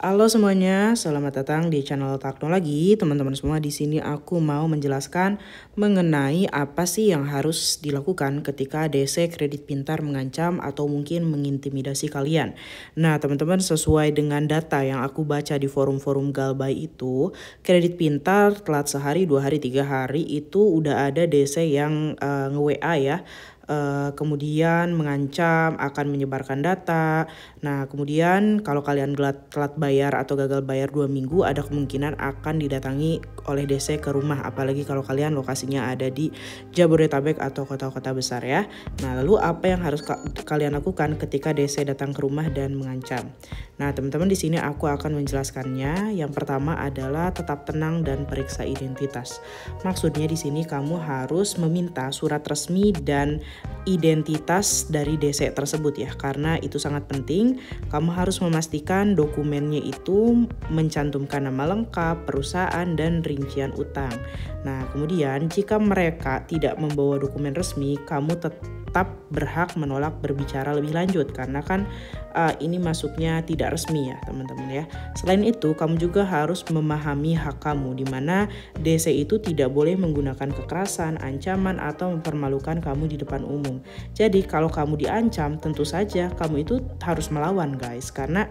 Halo semuanya, selamat datang di channel Teknologi. Teman-teman semua, di sini aku mau menjelaskan mengenai apa sih yang harus dilakukan ketika DC kredit pintar mengancam atau mungkin mengintimidasi kalian. Nah, teman-teman, sesuai dengan data yang aku baca di forum-forum Galbay itu, kredit pintar telat sehari, 2 hari, 3 hari itu udah ada DC yang nge-WA ya. Kemudian mengancam akan menyebarkan data. Nah, kemudian kalau kalian telat bayar atau gagal bayar 2 minggu, ada kemungkinan akan didatangi oleh DC ke rumah, apalagi kalau kalian lokasinya ada di Jabodetabek atau kota-kota besar ya. Nah, lalu apa yang harus kalian lakukan ketika DC datang ke rumah dan mengancam? Nah, teman-teman, di sini aku akan menjelaskannya. Yang pertama adalah tetap tenang dan periksa identitas. Maksudnya di sini kamu harus meminta surat resmi dan identitas dari DC tersebut ya, karena itu sangat penting. Kamu harus memastikan dokumennya itu mencantumkan nama lengkap, perusahaan, dan rincian utang. Nah, kemudian jika mereka tidak membawa dokumen resmi, kamu tetap berhak menolak berbicara lebih lanjut karena kan ini masuknya tidak resmi ya teman-teman ya. Selain itu, kamu juga harus memahami hak kamu, di mana DC itu tidak boleh menggunakan kekerasan, ancaman, atau mempermalukan kamu di depan umum. Jadi kalau kamu diancam, tentu saja kamu itu harus melawan guys, karena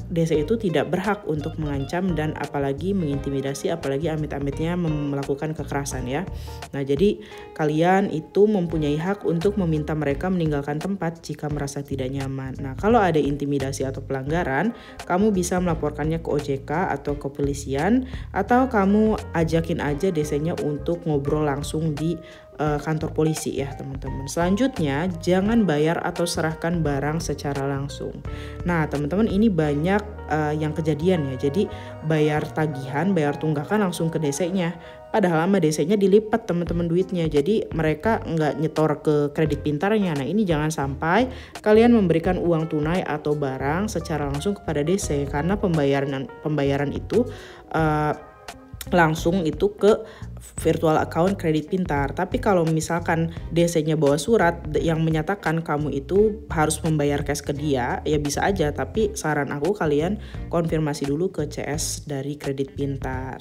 DC itu tidak berhak untuk mengancam dan apalagi mengintimidasi, apalagi amit-amitnya melakukan kekerasan ya. Nah, jadi kalian itu mempunyai hak untuk meminta mereka meninggalkan tempat jika merasa tidak nyaman. Nah, kalau ada intimidasi atau pelanggaran, kamu bisa melaporkannya ke OJK atau ke kepolisian, atau kamu ajakin aja DC-nya untuk ngobrol langsung di kantor polisi ya teman-teman. Selanjutnya, jangan bayar atau serahkan barang secara langsung. Nah, teman-teman, ini banyak yang kejadian ya. Jadi bayar tagihan, bayar tunggakan langsung ke DC-nya. Padahal sama DC-nya dilipat teman-teman duitnya. Jadi mereka nggak nyetor ke kredit pintarnya. Nah, ini jangan sampai kalian memberikan uang tunai atau barang secara langsung kepada DC, karena pembayaran itu langsung itu ke virtual account kredit pintar. Tapi kalau misalkan DC-nya bawa surat yang menyatakan kamu itu harus membayar cash ke dia, ya bisa aja, tapi saran aku kalian konfirmasi dulu ke CS dari kredit pintar.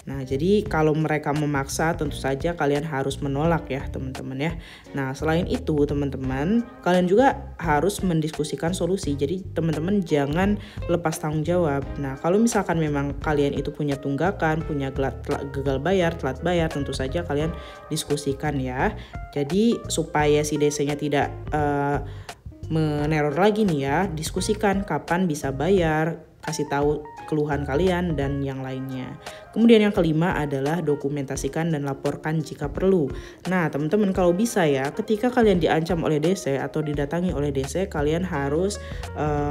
Nah, jadi kalau mereka memaksa, tentu saja kalian harus menolak ya teman-teman ya. Nah, selain itu teman-teman, kalian juga harus mendiskusikan solusi. Jadi teman-teman jangan lepas tanggung jawab. Nah, kalau misalkan memang kalian itu punya tunggakan, punya gagal bayar, telat bayar, tentu saja kalian diskusikan ya. Jadi supaya si DC-nya tidak meneror lagi nih ya, diskusikan kapan bisa bayar, kasih tahu keluhan kalian dan yang lainnya. Kemudian yang kelima adalah dokumentasikan dan laporkan jika perlu. Nah, teman-teman, kalau bisa ya, ketika kalian diancam oleh DC atau didatangi oleh DC, kalian harus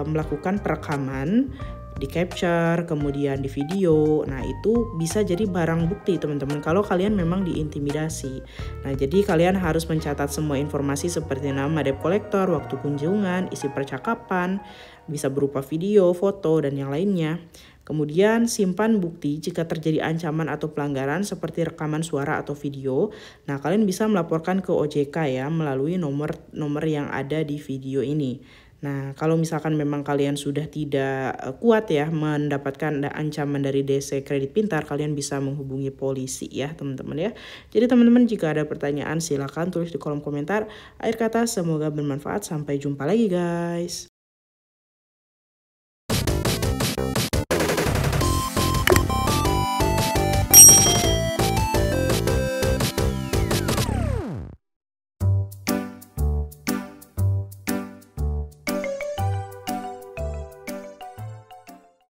melakukan perekaman, di capture, kemudian di video. Nah, itu bisa jadi barang bukti teman-teman kalau kalian memang diintimidasi. Nah, jadi kalian harus mencatat semua informasi seperti nama debt collector, waktu kunjungan, isi percakapan, bisa berupa video, foto, dan yang lainnya. Kemudian simpan bukti jika terjadi ancaman atau pelanggaran seperti rekaman suara atau video. Nah, kalian bisa melaporkan ke OJK ya melalui nomor yang ada di video ini. Nah, kalau misalkan memang kalian sudah tidak kuat ya mendapatkan ancaman dari DC kredit pintar, kalian bisa menghubungi polisi ya teman-teman ya. Jadi teman-teman, jika ada pertanyaan silakan tulis di kolom komentar. Akhir kata, semoga bermanfaat. Sampai jumpa lagi guys.